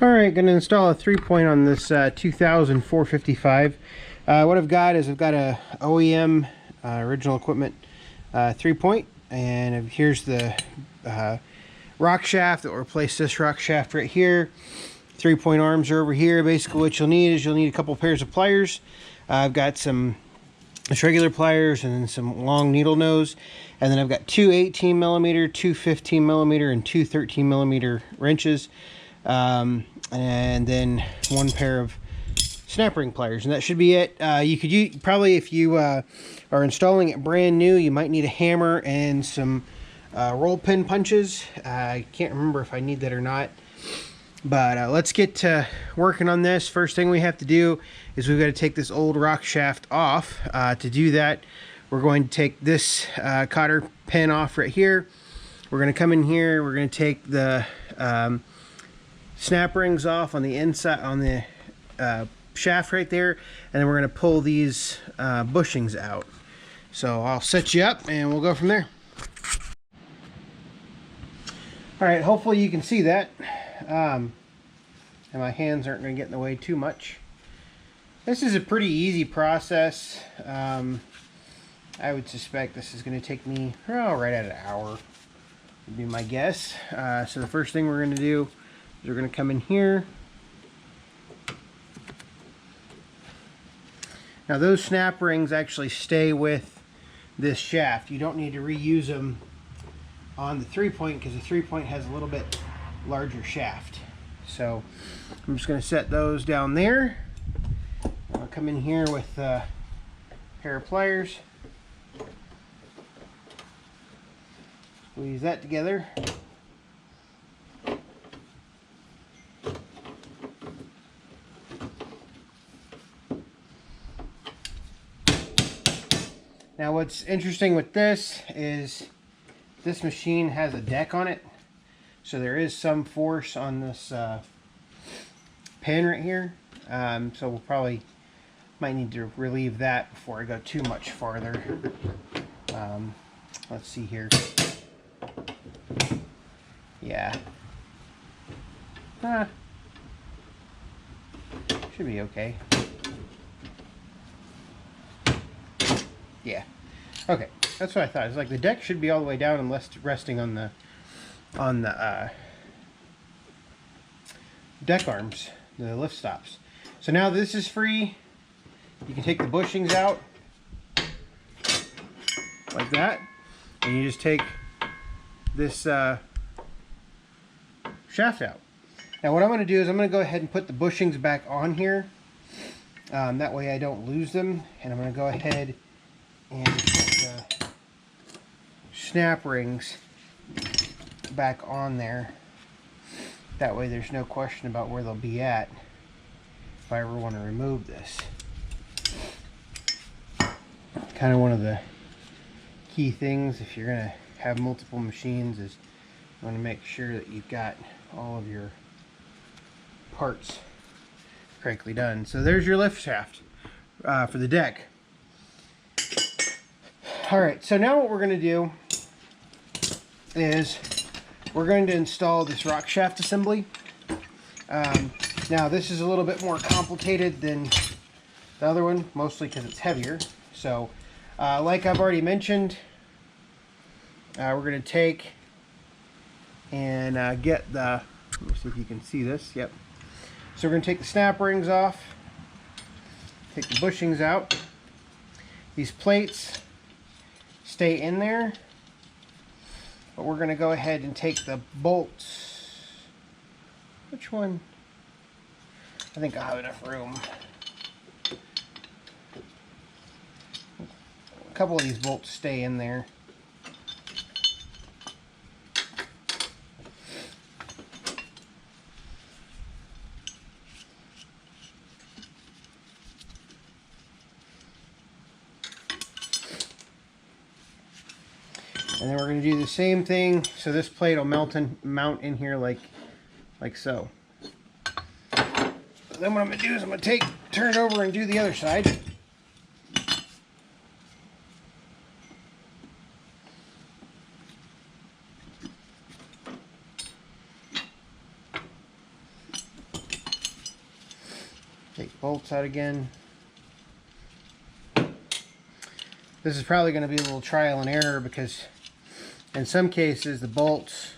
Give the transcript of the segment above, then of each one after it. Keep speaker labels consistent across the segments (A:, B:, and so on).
A: Alright, going to install a 3-point on this 2000 455. What I've got is I've got a OEM original equipment 3-point, and here's the rock shaft that will replace this rock shaft right here. 3-point arms are over here. Basically what you'll need is you'll need a couple pairs of pliers. I've got some regular pliers and then some long needle nose, and then I've got two 18mm, two 15mm, and two 13mm wrenches. And then one pair of snap ring pliers, and that should be it. You could use, probably if you are installing it brand new, you might need a hammer and some roll pin punches. I can't remember if I need that or not, but let's get to working on this. First thing we have to do is we've got to take this old rock shaft off. To do that, we're going to take this cotter pin off right here. We're going to come in here, we're going to take the snap rings off on the inside, on the shaft right there, and then we're going to pull these bushings out. So I'll set you up and we'll go from there. Alright, hopefully you can see that, and my hands aren't going to get in the way too much. This is a pretty easy process. I would suspect this is going to take me right at an hour, would be my guess. So the first thing we're going to do, we're going to come in here. Now those snap rings actually stay with this shaft. You don't need to reuse them on the 3-point because the 3-point has a little bit larger shaft. So I'm just going to set those down there. I'll come in here with a pair of pliers. Squeeze that together. Now what's interesting with this is this machine has a deck on it, so there is some force on this pin right here, so we'll probably might need to relieve that before I go too much farther. Let's see here. Yeah. Should be okay. Yeah. Okay. That's what I thought. It's like the deck should be all the way down and resting on the deck arms, the lift stops. So now this is free. You can take the bushings out like that, and you just take this shaft out. Now what I'm going to do is I'm going to go ahead and put the bushings back on here. That way I don't lose them, and I'm going to go ahead and put the snap rings back on there. That way there's no question about where they'll be at if I ever want to remove this. Kind of one of the key things if you're going to have multiple machines is you want to make sure that you've got all of your parts correctly done. So there's your lift shaft for the deck. Alright, so now what we're going to do is we're going to install this rock shaft assembly. Now this is a little bit more complicated than the other one, mostly because it's heavier. So like I've already mentioned, we're going to take and get the, let me see if you can see this, yep. So we're going to take the snap rings off, take the bushings out. These plates stay in there, but we're going to go ahead and take the bolts. Which one? I think I'll have enough room. A couple of these bolts stay in there. And then we're going to do the same thing, so this plate will mount in here like so. Then what I'm going to do is I'm going to turn it over and do the other side. Take bolts out again. This is probably going to be a little trial and error because in some cases the bolts,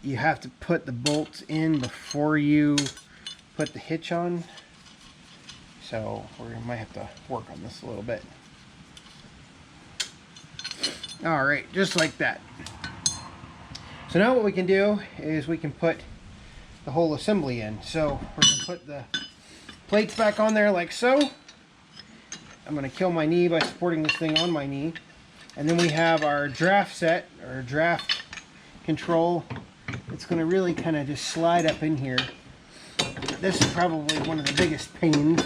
A: you have to put the bolts in before you put the hitch on. So we might have to work on this a little bit. Alright, just like that. So now what we can do is we can put the whole assembly in. So we're going to put the plates back on there like so. I'm going to kill my knee by supporting this thing on my knee. And then we have our draft set, or draft control. It's going to really kind of just slide up in here. This is probably one of the biggest pains.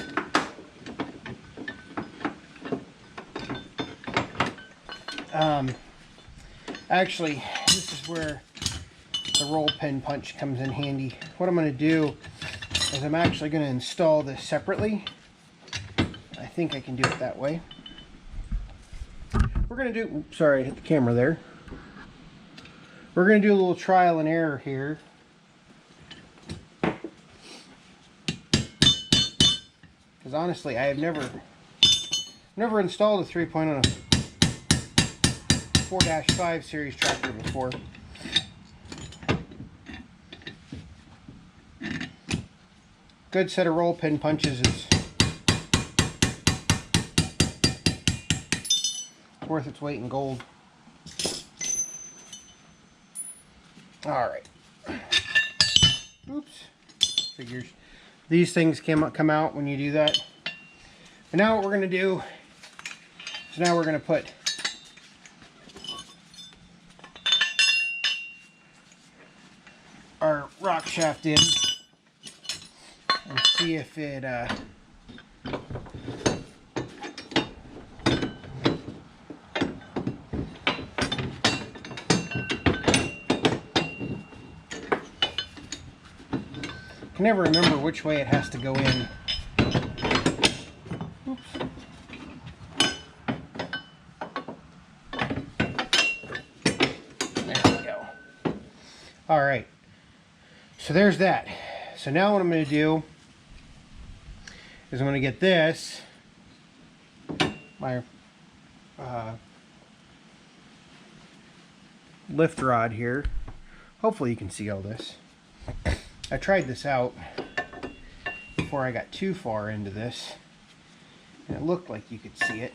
A: Actually, this is where the roll pin punch comes in handy. What I'm going to do is I'm actually going to install this separately. I think I can do it that way. We're going to do, oops, sorry, I hit the camera there. We're going to do a little trial and error here. Because honestly, I have never installed a 3-point on a 4-5 series tractor before. Good set of roll pin punches is worth its weight in gold. Alright. Oops. Figures. These things come out when you do that. And now what we're going to do is now we're going to put our rock shaft in and see if it I can never remember which way it has to go in. Oops. There we go. All right. So there's that. So now what I'm going to do is I'm going to get this, my lift rod here. Hopefully you can see all this. I tried this out before I got too far into this, and it looked like you could see it.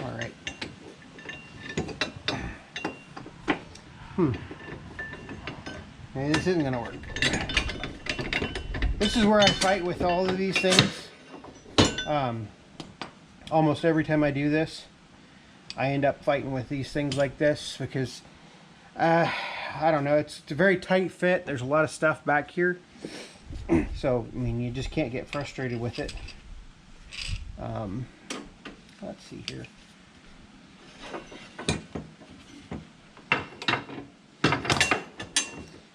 A: Alright. Maybe this isn't going to work. This is where I fight with all of these things. Almost every time I do this, I end up fighting with these things like this because I don't know, it's a very tight fit. There's a lot of stuff back here, so I mean, you just can't get frustrated with it. Let's see here.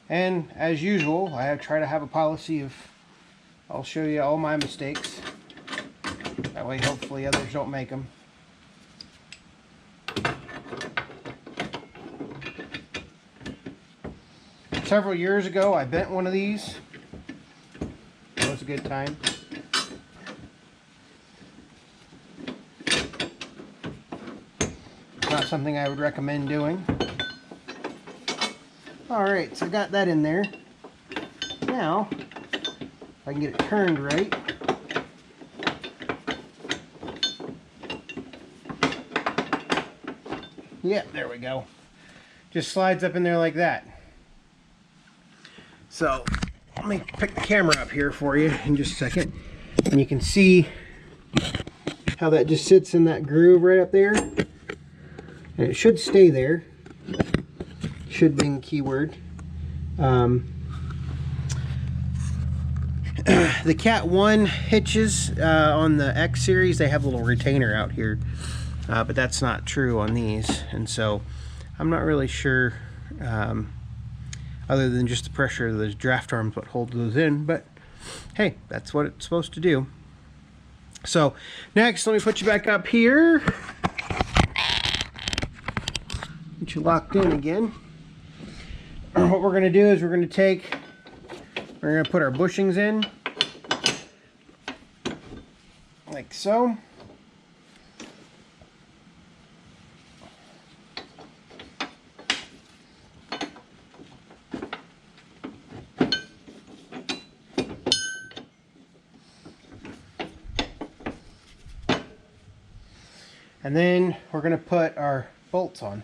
A: And as usual, I try to have a policy of I'll show you all my mistakes. That way, hopefully, others don't make them. Several years ago, I bent one of these. That was a good time. Not something I would recommend doing. Alright, so I got that in there. Now, if I can get it turned right. Yep, there we go. Just slides up in there like that. So, let me pick the camera up here for you in just a second. And you can see how that just sits in that groove right up there. And it should stay there. Should being the key word. The Cat 1 hitches on the X series, they have a little retainer out here. But that's not true on these, and so I'm not really sure, other than just the pressure of those draft arms what holds those in, but hey, that's what it's supposed to do. So next, let me put you back up here. Get you locked in again. What we're going to do is we're going to put our bushings in, like so. And then we're going to put our bolts on.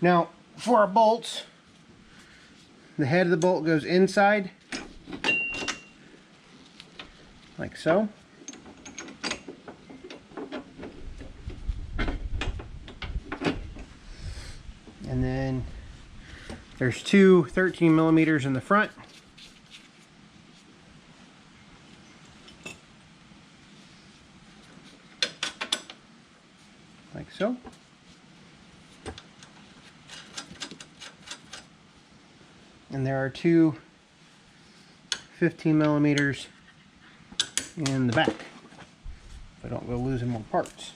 A: Now, for our bolts, the head of the bolt goes inside, like so. And then there's two 13 millimeters in the front. Like so. And there are two 15 millimeters in the back, if I don't go losing more parts.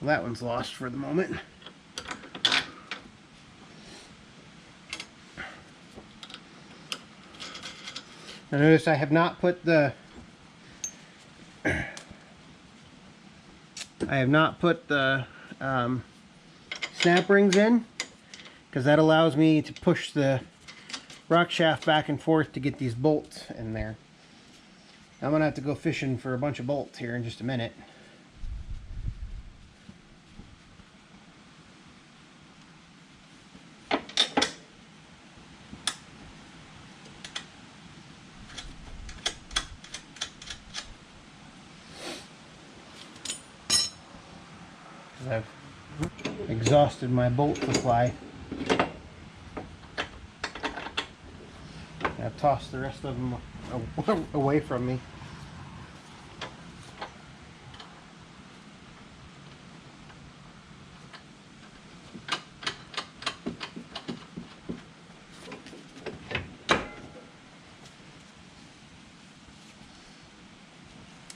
A: Well, that one's lost for the moment. Now notice I have not put the snap rings in, because that allows me to push the rock shaft back and forth to get these bolts in there. I'm gonna have to go fishing for a bunch of bolts here in just a minute. I've exhausted my bolt supply. I've tossed the rest of them away from me.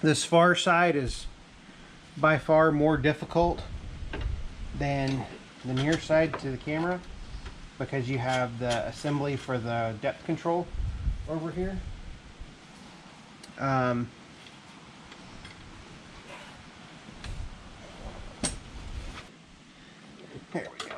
A: This far side is by far more difficult than the near side to the camera, because you have the assembly for the depth control over here. There we go.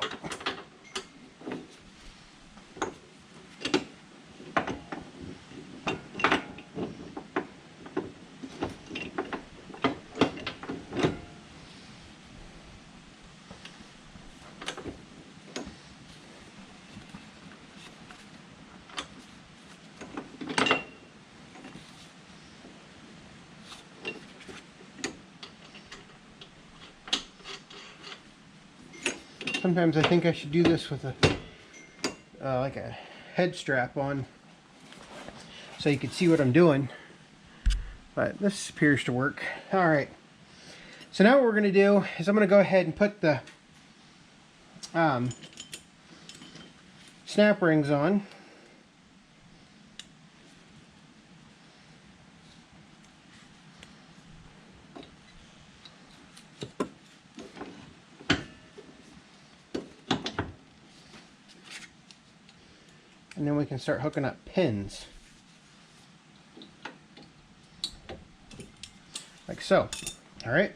A: Sometimes I think I should do this with a like a head strap on, so you can see what I'm doing, but this appears to work. All right, so now what we're going to do is I'm going to go ahead and put the snap rings on. And then we can start hooking up pins. Like so. Alright.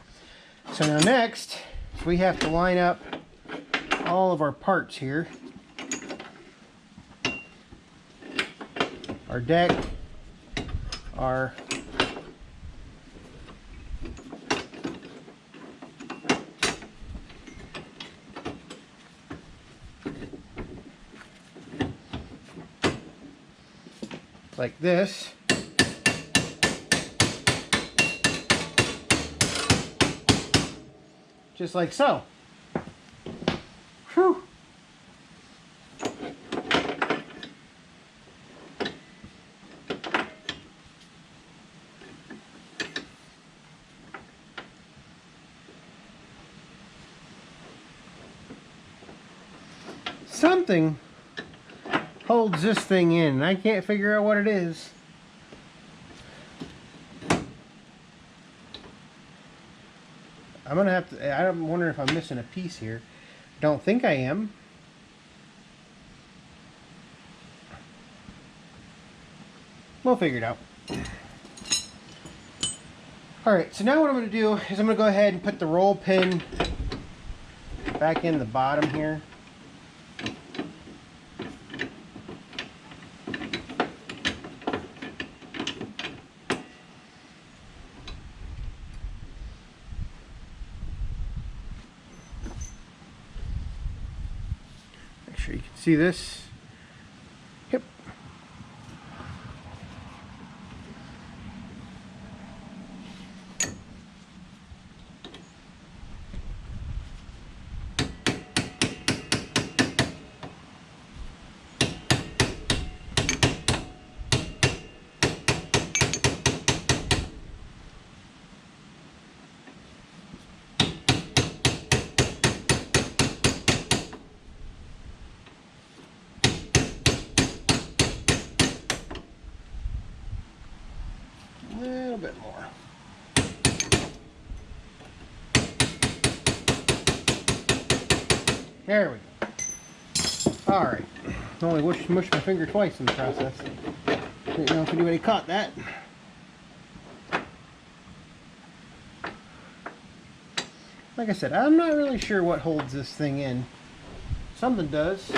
A: So now next, we have to line up all of our parts here. Our deck, our like this. Just like so. Whew. Something holds this thing in, and I can't figure out what it is. I'm gonna have to, I'm wondering if I'm missing a piece here. Don't think I am. We'll figure it out. Alright, so now what I'm going to do is I'm going to go ahead and put the roll pin back in the bottom here. Make sure you can see this. Yep. A little bit more. There we go. Alright. Only mushed my finger twice in the process. Didn't know if anybody caught that. Like I said, I'm not really sure what holds this thing in. Something does.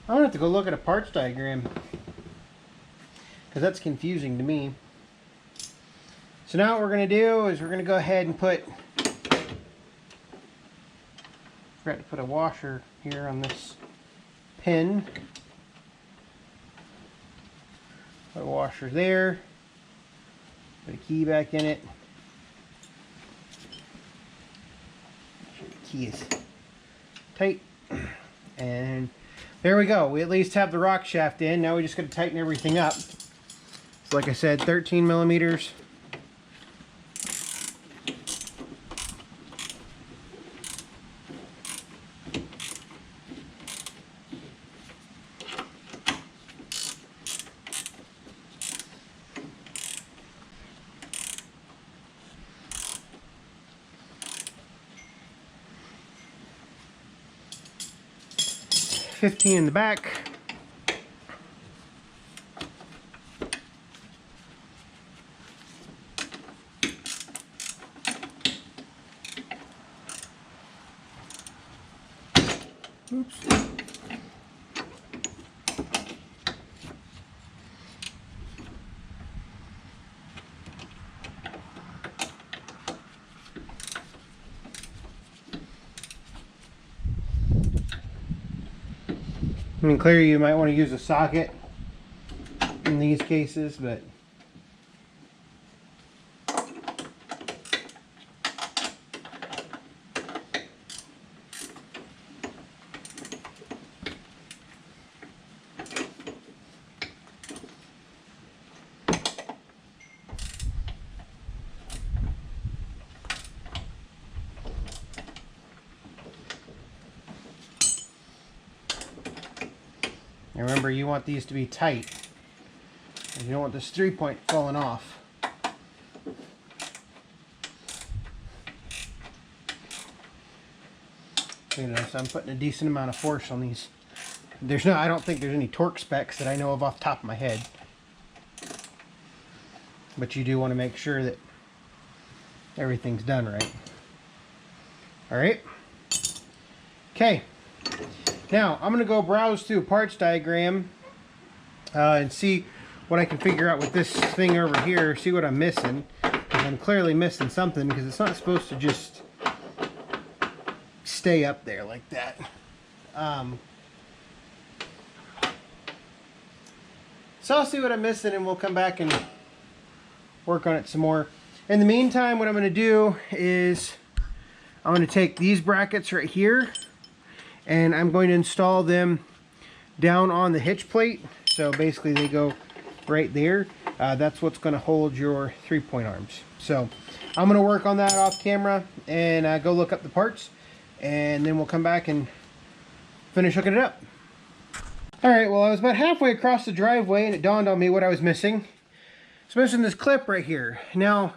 A: I'm gonna have to go look at a parts diagram because that's confusing to me. So now what we're gonna do is we're gonna go ahead and forgot to put a washer here on this pin. Put a washer there. Put a key back in it. Make sure the key is tight. And there we go. We at least have the rock shaft in. Now we just got to tighten everything up. So like I said, 13 millimeters. $15 in the back. Oops. I mean, clearly you might want to use a socket in these cases, but remember, you want these to be tight. You don't want this 3-point falling off. You know, so I'm putting a decent amount of force on these. I don't think there's any torque specs that I know of off the top of my head. But you do want to make sure that everything's done right. Alright. Okay. Now, I'm going to go browse through a parts diagram and see what I can figure out with this thing over here, see what I'm missing. Because I'm clearly missing something because it's not supposed to just stay up there like that. So I'll see what I'm missing and we'll come back and work on it some more. In the meantime, what I'm going to do is I'm going to take these brackets right here and I'm going to install them down on the hitch plate. So basically they go right there. that's what's going to hold your 3-point arms. So I'm going to work on that off camera and go look up the parts, and then we'll come back and finish hooking it up. Alright, well I was about halfway across the driveway and it dawned on me what I was missing. I was missing this clip right here. Now,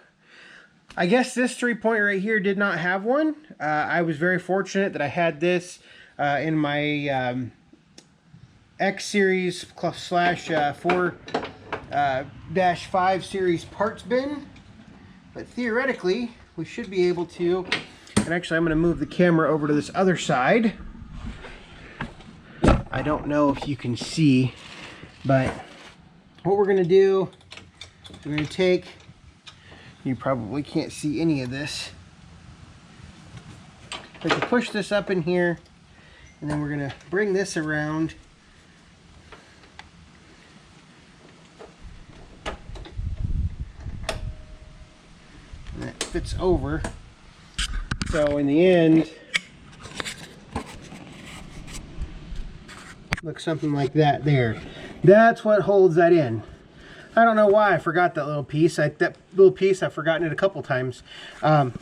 A: I guess this 3-point right here did not have one. I was very fortunate that I had this in my X series / 4-5 series parts bin. But theoretically, we should be able to. And actually, I'm going to move the camera over to this other side. I don't know if you can see, but what we're going to do is we're going to take, you probably can't see any of this, but to push this up in here, and then we're going to bring this around and that fits over. So in the end, looks something like that there. That's what holds that in. I don't know why I forgot that little piece. That little piece, I've forgotten it a couple times. But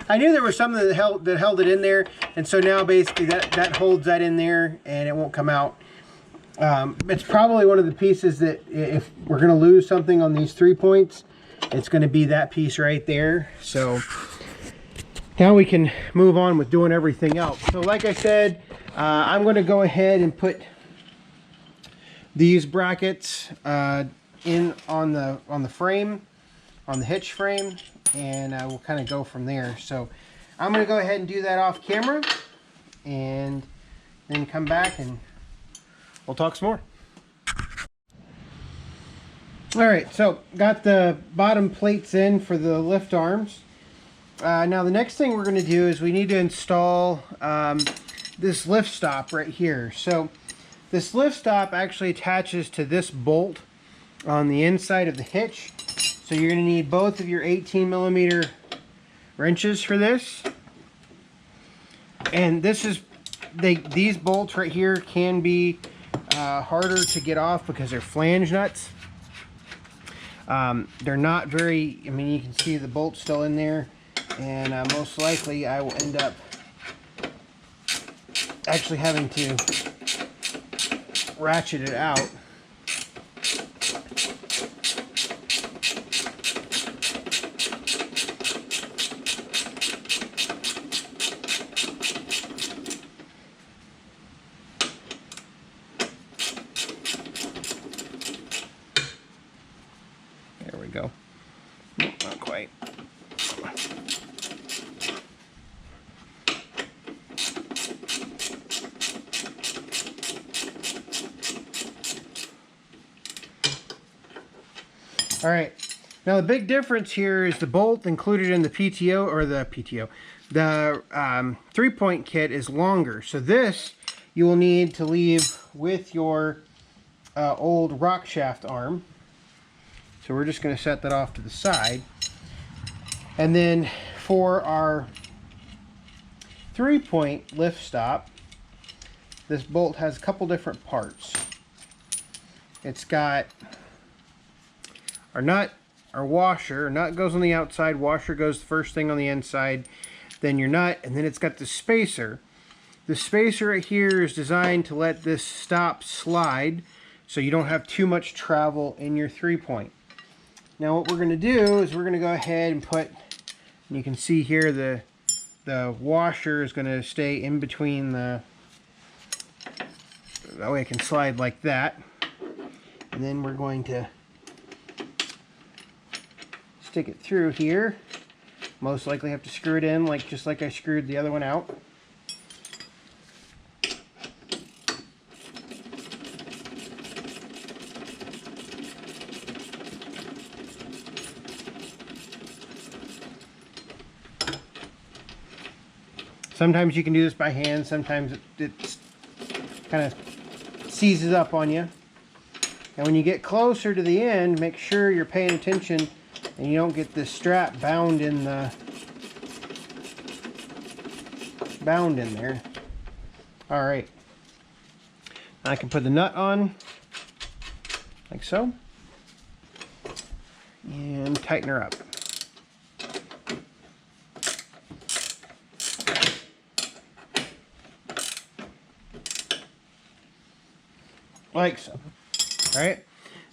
A: I knew there was something that held it in there, and so now basically that holds that in there and it won't come out. It's probably one of the pieces that if we're going to lose something on these 3 points, it's going to be that piece right there. So now we can move on with doing everything else. So like I said, I'm going to go ahead and put these brackets in on the frame, on the hitch frame, and we'll kind of go from there. So I'm going to go ahead and do that off camera, and then come back and we'll talk some more. All right, so got the bottom plates in for the lift arms. Now the next thing we're going to do is we need to install this lift stop right here. So this lift stop actually attaches to this bolt on the inside of the hitch. So you're going to need both of your 18mm wrenches for this. And this is these bolts right here can be harder to get off because they're flange nuts. They're not very, I mean, you can see the bolt's still in there, and most likely I will end up actually having to ratchet it out. There we go. Nope, not quite. All right, now the big difference here is the bolt included in the PTO, or the 3-point kit is longer. So this you will need to leave with your old rock shaft arm. So we're just going to set that off to the side. And then for our 3-point lift stop, this bolt has a couple different parts. It's got our nut, our washer. Nut goes on the outside, washer goes the first thing on the inside, then your nut, and then it's got the spacer. The spacer right here is designed to let this stop slide so you don't have too much travel in your 3-point. Now what we're going to do is we're going to go ahead and put, and you can see here the washer is going to stay in between that way it can slide like that. And then we're going to stick it through here. Most likely have to screw it in just like I screwed the other one out. Sometimes you can do this by hand, sometimes it kind of seizes up on you. And when you get closer to the end, make sure you're paying attention and you don't get this strap bound in there. All right. I can put the nut on like so. tighten her up. Like so. All right,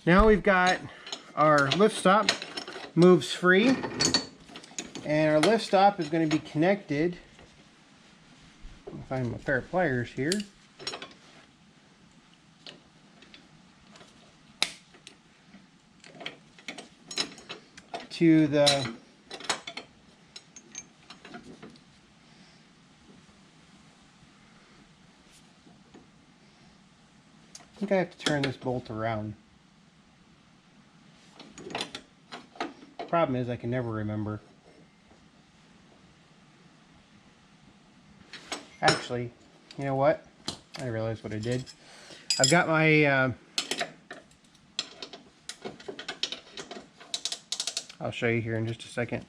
A: now we've got our lift stop moves free, and our lift stop is going to be connected. I'll find my pair of pliers here. To the I think I have to turn this bolt around. Problem is I can never remember. Actually, you know what? I realized what I did. I've got my I'll show you here in just a second.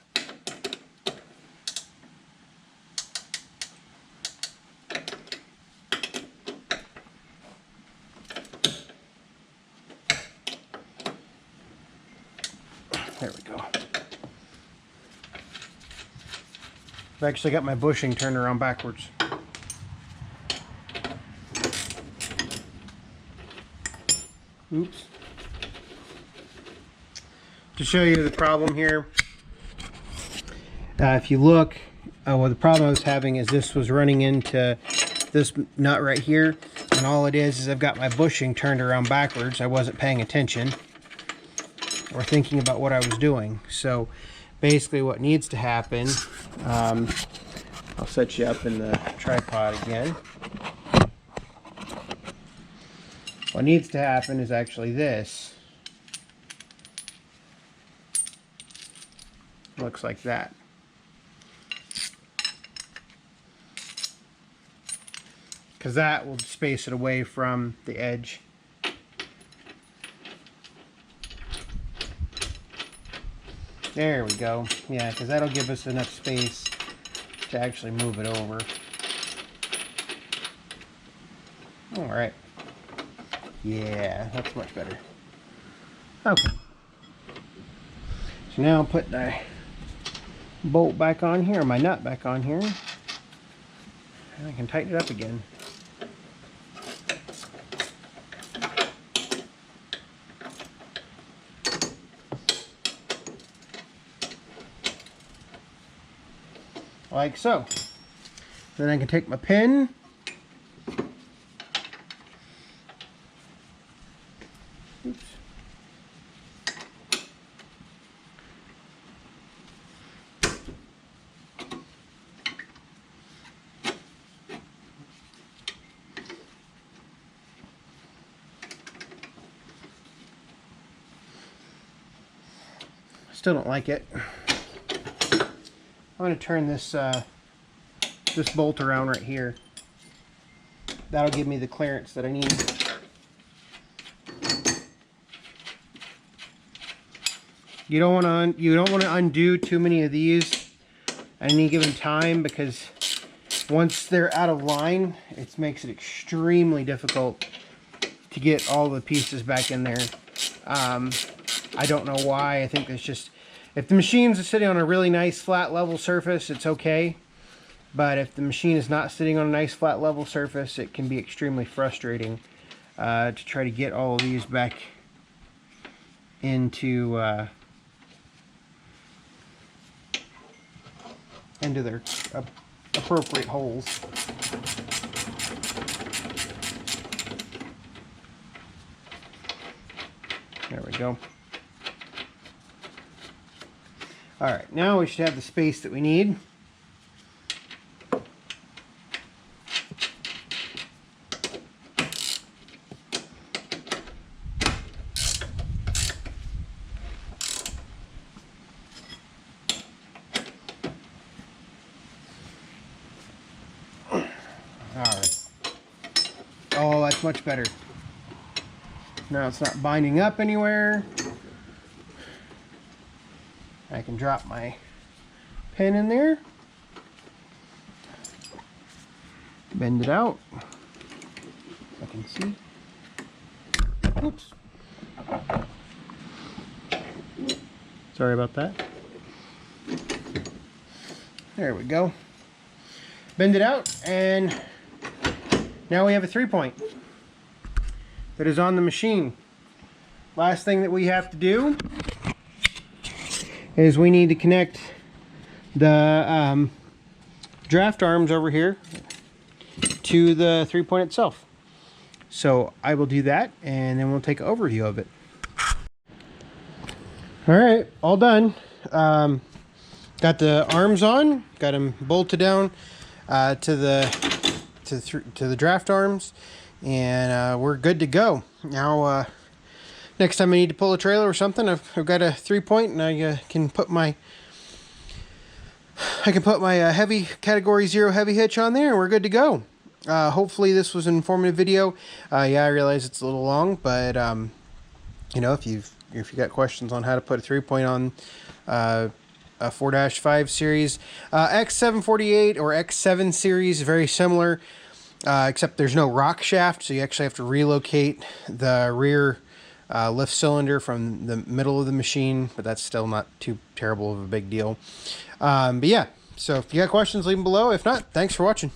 A: There we go. I've actually got my bushing turned around backwards. Oops. To show you the problem here, if you look, well, the problem I was having is this was running into this nut right here, and all it is I've got my bushing turned around backwards. I wasn't paying attention or thinking about what I was doing. So basically what needs to happen, I'll set you up in the tripod again. What needs to happen is actually this. Looks like that. Because that will space it away from the edge. There we go. Yeah, because that'll give us enough space to actually move it over. Alright. Yeah, that's much better. Okay. So now I'll put my bolt back on here, my nut back on here, and I can tighten it up again. Like so. Then I can take my pin, oops, still don't like it. I'm going to turn this this bolt around right here. That'll give me the clearance that I need. You don't want to undo too many of these at any given time, because once they're out of line, it makes it extremely difficult to get all the pieces back in there. I don't know why. I think it's just, if the machine's sitting on a really nice flat level surface, it's okay. But if the machine is not sitting on a nice flat level surface, it can be extremely frustrating to try to get all of these back into their appropriate holes. There we go. Alright, now we should have the space that we need. Alright. Oh, that's much better. Now it's not binding up anywhere. I can drop my pin in there, bend it out, I can see. Oops. Sorry about that. There we go. Bend it out, and now we have a 3-point that is on the machine. Last thing that we have to do is we need to connect the draft arms over here to the 3-point itself. So I will do that, and then we'll take an overview of it. All right, all done. Got the arms on, got them bolted down to the draft arms, and we're good to go. Now, next time I need to pull a trailer or something, I've got a 3-point, and I can put my heavy category 0 heavy hitch on there, and we're good to go. Hopefully this was an informative video. Yeah, I realize it's a little long, but you know, if you got questions on how to put a 3-point on a 4-5 series, X748 or X7 series, very similar, except there's no rock shaft, so you actually have to relocate the rear lift cylinder from the middle of the machine, but that's still not too terrible of a big deal. But yeah, so if you got questions, leave them below. If not, thanks for watching.